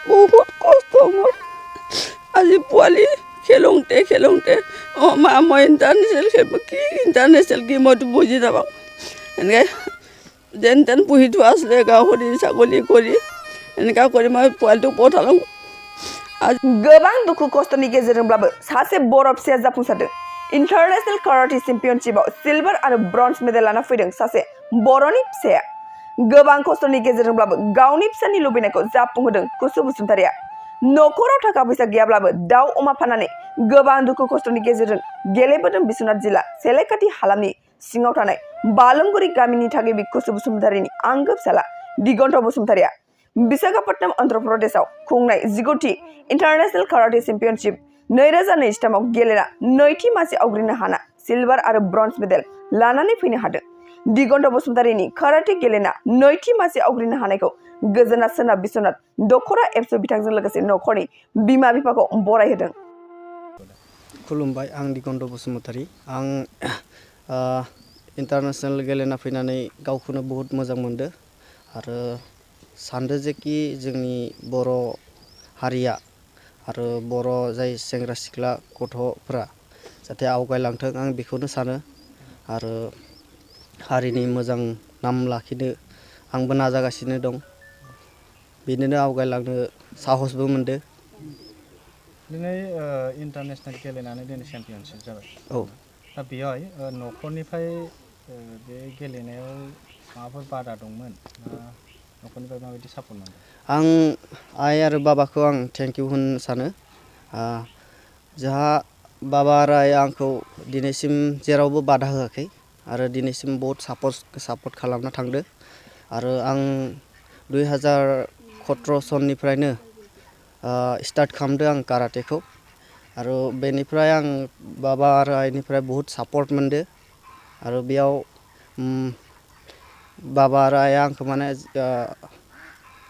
बहुत खस्थ' मोर আজি পোৱালি খেলোঁতে মা মই ইণ্টাৰনেশ্যনেল খেলিব কি ইণ্টাৰনেশ্যনেল কি মইতো বুজি নাপাওঁ এনেকৈ যেন তেন পুহি থোৱা আছিলে গাহৰি ছাগলী কৰি এনেকুৱা কৰি মই পোৱালিটোক পঠালোঁ गोबां दुखु खस्थ'नि गेजेरजोंब्लाबो सासे बर' फिसाया जाफुंसारदों इन्टारनेशनेल काराटे चेम्पियनशिपआव सिलभार आरो ब्रन्ज मेडेल लाना फैदों सासे बर'नि फिसाया गोबां खस्थ'नि गेजेरजोंब्लाबो गावनि फिसानि लुबैनायखौ जाफुंहोदों कुसु बसुमतारिया न'खराव थाखा फैसा गैयाब्लाबो दाउ अमा फाननानै गोबां दुखु खस्थ'नि गेजेरजों गेलेबोदों बिश्वनाथ जिल्ला सेलेखाथि हालामनि सिङाव थानाय बालुंगुरि गामिनि थागिबि कुसु बसुमतारिनि आंगो फिसाला दिगन्त बसुमतारिया विशाखापट्टनम अन्ध्र प्रदेशआव खुंनाय 19थि इन्टारनेशनेल काराटे चेम्पियनशिप 2023 आव गेलेना नैथि मासि आवग्रिनो हाना सिलभार आरो ब्रन्ज मेडेल लानानै फैनो हादों दिगन्त बसुमतारिनि काराटे गेलेना नैथि मासि आवग्रिनो हानायखौ गोजोना सोनाब बिश्वनाथ दखरा एबसु बिथांजों लोगोसे न'खरनि बिमा बिफाखौ बरायहोदों खुलुमबाय आं दिगन्त बसुमतारी आं इन्टारनेशनेल गेलेना फैनानै गावखौनो बहुत मोजां मोनदो आरो सानदो जेखि जोंनि बर' हारिया आरो बर' जाय सेंग्रा सिख्ला गथ'फोरा जाहाथे आवगायलांथों आं बेखौनो सानो आरो हारिनि मोजां नाम लाखिनो आंबो नाजागासिनो दं बिदिनो आवगायलांनो साहसबो मोनदो दिनै इन्टारनेशनेल गेलेनानै दिनै चेम्पियनशिप जाबाय औ दा बेयाव न'खरनिफ्राय बे गेलेनायाव माबाफोर बादा दंमोन ना न'खरनिफ्राय माबायदि सापर्ट मोनदों आं आइ आरो बाबाखौ आं थेंक इउ होननो सानो जोंहा बाबा आरो आइया आंखौ दिनैसिम जेरावबो बादा होआखै आरो दिनैसिम बहुत सापर्ट खालामना थांदो आरो आं 2017 सननिफ्रायनो स्टार्ट खालामदो आं काराटेखौ आरो बेनिफ्राय आं बाबा आरो आइनिफ्राय बहुत सापर्ट मोनदो आरो बेयाव बाबा आरो आइया आंखौ माने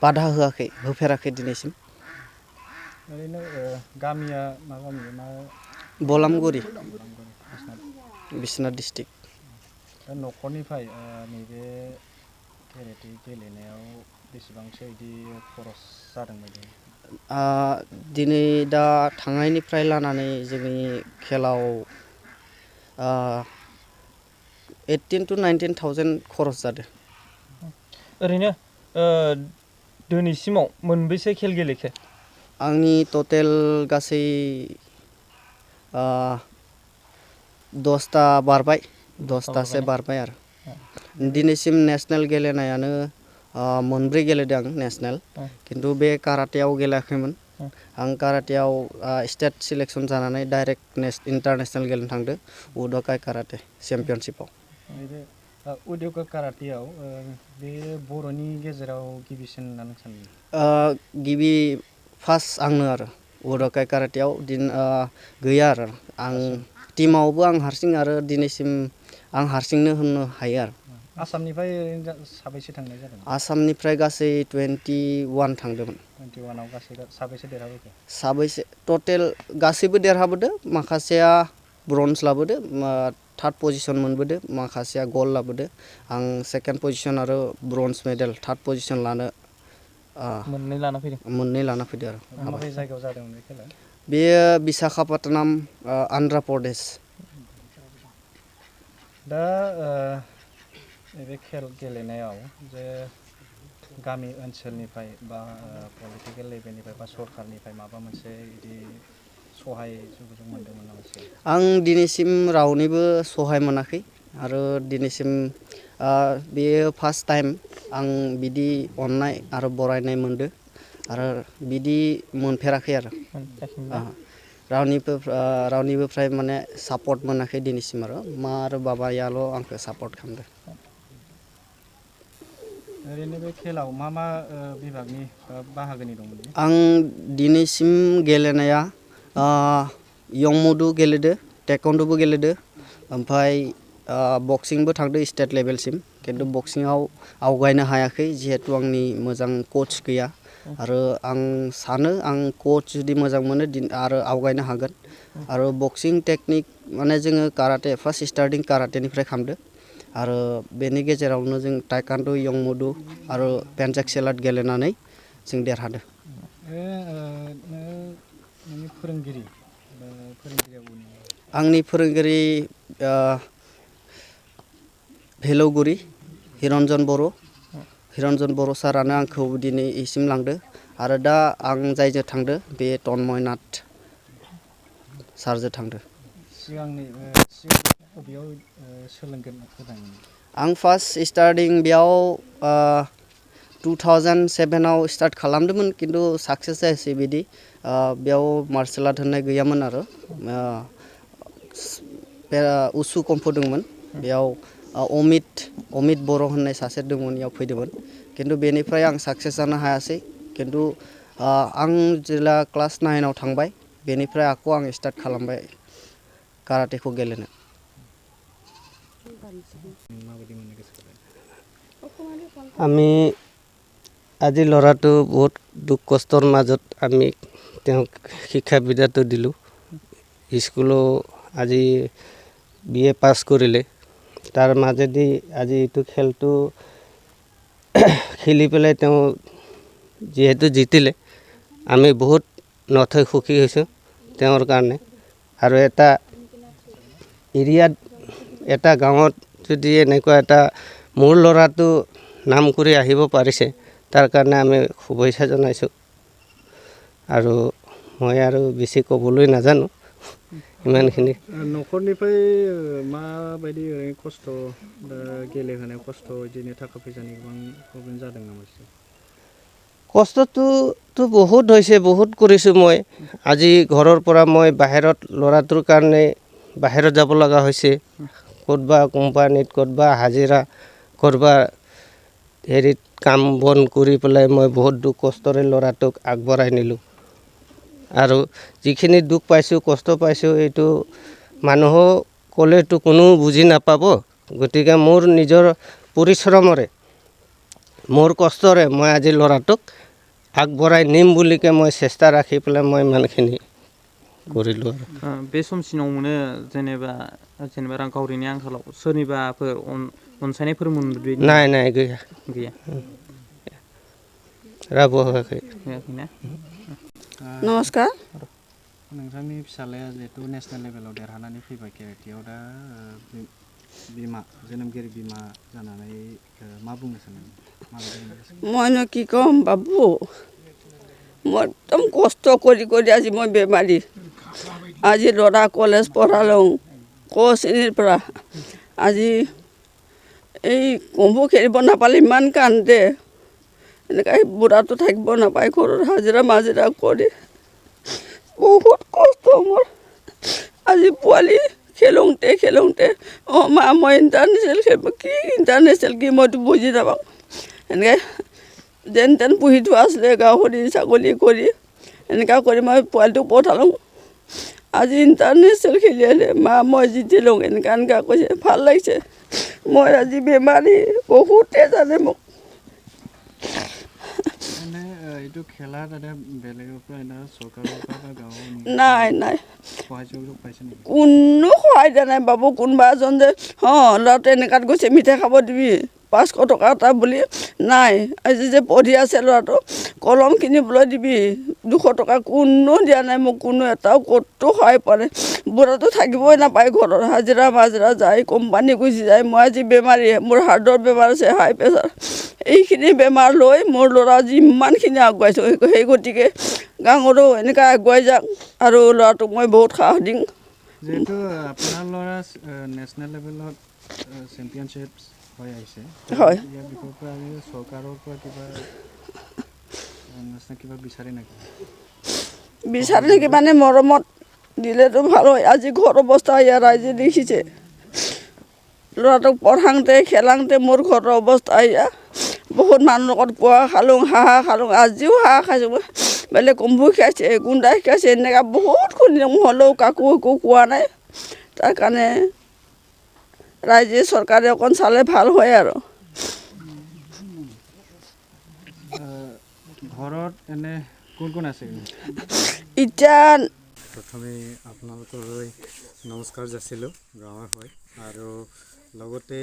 बादा होफेराखै दिनैसिम ओरैनो गामिया मा गामि मा बलामगुरि बिश्वनाथ डिस्ट्रिक्ट दा न'खरनिफ्राय नैबे काराटे गेलेनायाव बेसेबांसो बिदि खरस जादों बायदि दिनै दा थांनायनिफ्राय लानानै जोंनि खेलाव 18 to 19,000 खरस जादों ओरैनो दिनैसिमाव मोनबेसे खेल गेलेखो आंनि टटेल गासै 10ता बारबाय 10तासे बारबाय आरो दिनैसिम नेशनेल गेलेनायानो मोनब्रै गेलेदों आं नेशनेल खिन्थु बे काराटेआव गेलेयाखैमोन आं काराटेआव स्टेट सिलेक्शन जानानै डाइरेक्ट इन्टारनेशनेल गेलेनो थांदो उदकाइ काराटे चेम्पियनशिपआव उदका काराटेआव बे बर'नि गेजेराव गिबिसिन होनना सानो गिबि फार्स्ट आंनो आरो उदकाइ काराटेआव गैया आरो आं टीमावबो आं हारसिं आरो दिनैसिम आं हारसिंनो होननो हायो आरो आसामनिफ्राय साबैसे थांनाय जादों आसामनिफ्राय गासै 21 थांदोंमोन 21आव गासै साबैसे देरहाबोखो साबैसे टटेल गासैबो देरहाबोदो माखासेया ब्रन्ज लाबोदो थार्ड पजिशन मोनबोदो माखासेया गल्ड लाबोदो आं सेकेन्ड पजिशन आरो ब्रन्ज मेडेल थार्ड पजिशन लानो मोननै लाना फैदो आरो माबे जायगायाव जादों बे खेला बेयो विशाखापट्टनम आन्ध्र प्रदेश दा नैबे खेल गेलेनायाव जे गामि ओनसोलनिफ्राय बा पलिटिकेल लेभेलनिफ्राय बा सरकारनिफ्राय माबा मोनसे बिदि सहाय सुबिदा मोनदोंमोन नामा आं दिनैसिम रावनिबो सहाय मोनाखै आरो दिनैसिम बेयो फार्स्ट टाइम आं बिदि अननाय आरो बरायनाय मोनदो आरो बिदि मोनफेराखै आरो रावनिबोफ्राय माने सापर्ट मोनाखै दिनैसिम आरो मा आरो बाबायाल' आंखौ सापर्ट खालामदो ओरैनो बे खेलाव मा मा बिभागनि बाहागोनि दंमोन आं दिनैसिम गेलेनाया यंमुदु गेलेदो टेक्व'न्ड'बो गेलेदो ओमफ्राय बक्सिंबो थांदो स्टेट लेभेलसिम खिन्थु बक्सिंआव आवगायनो हायाखै जिहेतु आंनि मोजां कच गैया आरो आं सानो आं कच जुदि मोजां मोनो आरो आवगायनो हागोन आरो बक्सिं टेकनिक माने जोङो काराटे फार्स्ट स्टार्टिं काराटेनिफ्राय खालामदो आरो बेनि गेजेरावनो जों टाइकान्ड' यंमुदु आरो पेन्चाक सेलाट गेलेनानै जों देरहादो नोंनि फोरोंगिरि बा फोरोंगिरिया बुंनो आंनि फोरोंगिरि भेलौगुरि हिरन्जन बर' सारानो आंखौ दिनै इसिम लांदो आरो दा आं जायजों थांदो बे तन्मयनाथ सारजों थांदो सिगां बबेयाव सोलोंगोन होदोंमोन आं फार्स्ट स्टार्टिं बेयाव 2007 आव स्टार्ट खालामदोंमोन खिन्थु साक्सेस जायासै बिदि बेयाव मार्शेल आर्ट होननाय गैयामोन आरो उसु कम्फु दंमोन बेयाव अमित बर' होननाय सासे दंमोन बेयाव फैदोंमोन खिन्थु बेनिफ्राय आं साक्सेस जानो हायासै खिन्थु आं जेब्ला क्लास 9 आव थांबाय बेनिफ्राय आं स्टार्ट खालामबाय काराटेखौ गेलेनो আমি আজি ল'ৰাটো বহুত দুখ কষ্টৰ মাজত আমি তেওঁক শিক্ষা বিদ্যাটো দিলোঁ স্কুলো আজি BA পাছ কৰিলে তাৰ মাজেদি আজি এইটো খেলটো খেলি পেলাই তেওঁ যিহেতু জিতিলে আমি বহুত নথৈ সুখী হৈছোঁ তেওঁৰ কাৰণে আৰু এটা এৰিয়াত এটা গাঁৱত যদি এনেকুৱা এটা মোৰ ল'ৰাটো নাম কৰি আহিব পাৰিছে তাৰ কাৰণে আমি শুভেচ্ছা জনাইছোঁ আৰু মই আৰু বেছি ক'বলৈ নাজানো ইমানখিনি न'खरनिफ्राय माबायदि ओरैनो खस्थ' गेलेहोनायाव खस्थ' बिदिनो थाखा फैसानि गोबां प्रब्लेम जादों नामा কষ্টটোতো বহুত হৈছে বহুত কৰিছোঁ মই আজি ঘৰৰ পৰা মই বাহিৰত ল'ৰাটোৰ কাৰণে বাহিৰত যাব লগা হৈছে ক'তবা কোম্পানীত ক'তবা হাজিৰা ক'তবা হেৰিত কাম বন কৰি পেলাই মই বহুত দুখ কষ্টৰে ল'ৰাটোক আগবঢ়াই নিলোঁ আৰু যিখিনি দুখ পাইছোঁ কষ্ট পাইছোঁ এইটো মানুহো ক'লেতো কোনো বুজি নাপাব গতিকে মোৰ নিজৰ পৰিশ্ৰমৰে মোৰ কষ্টৰে মই আজি ল'ৰাটোক আগবঢ়াই নিম বুলিকে মই চেষ্টা ৰাখি পেলাই মই ইমানখিনি কৰিলোঁ আৰু बे समसिनाव मोनो जेनेबा रांखावरिनि आंखालाव सोरनिबाफोर अनसायनायफोर मोनबोदों নাই নাই गैया रावबो होआखै होआखैना नमस्कार नोंथांनि फिसालाया जिहेतु नेसनेल लेभेलाव देरहानानै फैबाय केराटेयाव दा बिमा जोनोमगिरि बिमा जानानै मा बुंनो सानो মইনো কি ক'ম বাবু মই একদম কষ্ট কৰি কৰি আজি মই বেমাৰী আজি ল'ৰা কলেজ পঢ়ালোঁ ক শ্ৰেণীৰ পৰা আজি এই কম্বু খেলিব নাপালে ইমান কান্দে এনেকৈ বুঢ়াটো থাকিব নাপায় ঘৰৰ হাজিৰা মাজিৰা কৰি বহুত কষ্ট মোৰ আজি পোৱালি খেলোঁতে মা মই ইণ্টাৰনেশ্যনেল খেলিব কি ইণ্টাৰনেশ্যনেল কি মইতো বুজি নাপাওঁ এনেকৈ যেন তেন পুহি থোৱা আছিলে গাহৰি ছাগলী কৰি এনেকুৱা কৰি মই পোৱালিটোক পঠালোঁ আজি ইণ্টাৰনেশ্যনেল খেলি আহিলে মা মই জিতিলোঁ এনেকুৱা কৈছে ভাল লাগিছে মই আজি বেমাৰী বহুতে জানে মোক এইটো খেলা দাদা বেলেগৰ পৰা চৰকাৰৰ পৰা বা গাঁৱৰ নাই সহায় সহযোগ পাইছে নেকি কোনো সহায় দিয়া নাই বাবু কোনোবা এজন যে ল'ৰাটো এনেকুৱাত গৈছে মিঠাই খাব দিবি 500 টকা এটা বুলি নাই আজি যে পঢ়ি আছে ল'ৰাটো কলম কিনিবলৈ দিবি 200 টকা কোনো দিয়া নাই মোক কোনো এটাও ক'তো সহায় পোৱা বুঢ়াটো থাকিবই নাপায় ঘৰৰ হাজিৰা মাজিৰা যায় কোম্পানী গুচি যায় মই আজি বেমাৰী মোৰ হাৰ্টৰ বেমাৰ আছে হাই প্ৰেছাৰ এইখিনি বেমাৰ লৈ মোৰ ল'ৰা যিমানখিনি আগুৱাইছোঁ সেই গতিকে গাঁৱৰো এনেকৈ আগুৱাই যাওক আৰু ল'ৰাটোক মই বহুত সাহস দিম যিহেতু আপোনাৰ ল'ৰা নেশ্যনেল লেভেলত চেম্পিয়নশ্বিপ হৈ আহিছে হয় ইয়াৰ বিষয়ৰ পৰা আমি চৰকাৰৰ পৰা কিবা বিচাৰে নেকি মানে মৰমত দিলেতো ভাল হয় আজি ঘৰ অৱস্থা ইয়াৰ ৰাইজে দেখিছে ল'ৰাটোক পঢ়াওঁতে খেলাওঁতে মোৰ ঘৰৰ অৱস্থা এয়া বহুত মানুহৰ লগত পোৱা খালোঁ হাঁহ খালোঁ আজিও হাঁহ খাইছোঁ বেলেগ কম্বু শিকাইছে গুণ্ডা শিকাইছে এনেকুৱা বহুত শুনিলোঁ হ'লেও কাকো একো কোৱা নাই তাৰ কাৰণে ৰাইজে চৰকাৰে অকণ চালে ভাল হয় আৰু ঘৰত এনে কোন আছে এতিয়া প্ৰথমে আপোনালোকলৈ নমস্কাৰ যাচিলোঁ গাঁৱৰ হৈ আৰু লগতে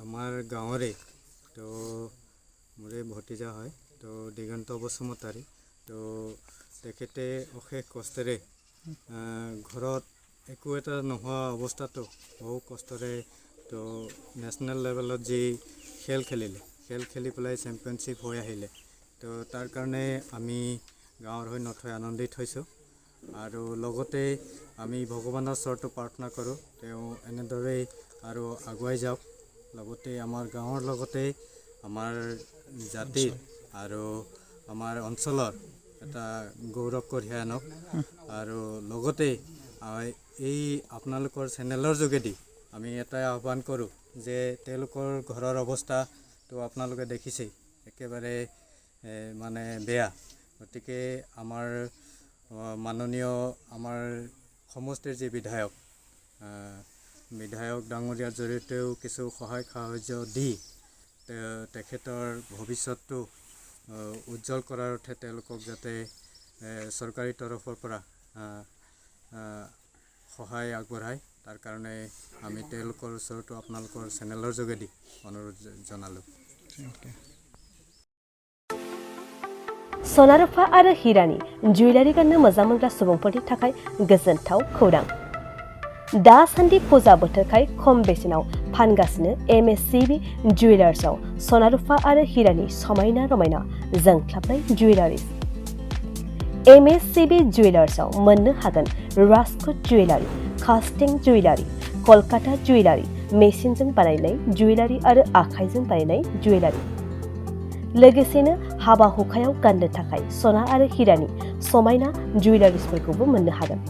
আমাৰ গাঁৱৰে তো মোৰে ভতিজা হয় তো দিগন্ত বসুমতাৰী তো তেখেতে অশেষ কষ্টেৰে ঘৰত একো এটা নোহোৱা অৱস্থাতো বহু কষ্টৰে তো নেশ্যনেল লেভেলত যি খেল খেলি পেলাই চেম্পিয়নশ্বিপ হৈ আহিলে তো তাৰ কাৰণে আমি গাঁৱৰ হৈ নথৈ আনন্দিত হৈছোঁ আৰু লগতে আমি ভগৱানৰ ওচৰতো প্ৰাৰ্থনা কৰোঁ তেওঁ এনেদৰেই আৰু আগুৱাই যাওক লগতে আমাৰ গাঁৱৰ লগতে আমাৰ জাতিৰ আৰু আমাৰ অঞ্চলৰ এটা গৌৰৱ কঢ়িয়াই আনক আৰু লগতে এই আপোনালোকৰ চেনেলৰ যোগেদি আমি এটাই আহ্বান কৰোঁ যে তেওঁলোকৰ ঘৰৰ অৱস্থাটো আপোনালোকে দেখিছেই একেবাৰে মানে বেয়া গতিকে আমাৰ মাননীয় আমাৰ সমষ্টিৰ যি বিধায়ক ডাঙৰীয়াৰ জৰিয়তেও কিছু সহায় সাহায্য দি তেখেতৰ ভৱিষ্যতটো উজ্জ্বল কৰাৰ অৰ্থে তেওঁলোকক যাতে চৰকাৰী তৰফৰ পৰা সহায় আগবঢ়ায় তাৰ কাৰণে আমি তেওঁলোকৰ ওচৰতো আপোনালোকৰ চেনেলৰ যোগেদি অনুৰোধ জনালোঁ सनारुफा आरो हिरानि जुवेलारि गाननो मोजां मोनग्रा सुबुंफोरनि थाखाय गोजोनथाव खौरां दासान्दि फुजा बोथोरखाय खम बेसेनाव फानगासिनो MSCB जुवेलार्सआव सनारुफा आरो हिरानि समायना रमायना जोंख्लाबनाय जुवेलारिस MSCB जुवेलार्सआव मोननो हागोन राजकोट जुवेलारि कास्टिं जुवेलारि कलकाता जुवेलारि मेसिनजों बानायनाय जुवेलारि आरो आखाइजों बानायनाय जुवेलारि लोगोसेनो हाबा हुखायाव गाननो थाखाय सना आरो हिरानि समायना जुवेलारिसफोरखौबो मोननो हागोन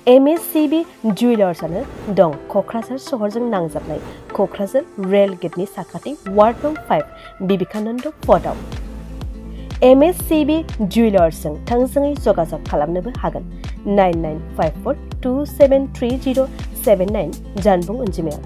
MSCB जुवेलार्सआनो दं क'क्राझार सहरजों नांजाबनाय क'क्राझार रेल गेटनि साखाथि वार्ड नं 5 बिबेकानन्द पथआव MSCB जुवेलार्सजों थोंजोङै जगाजग खालामनोबो हागोन 9954273079 जानबुं अनजिमायाव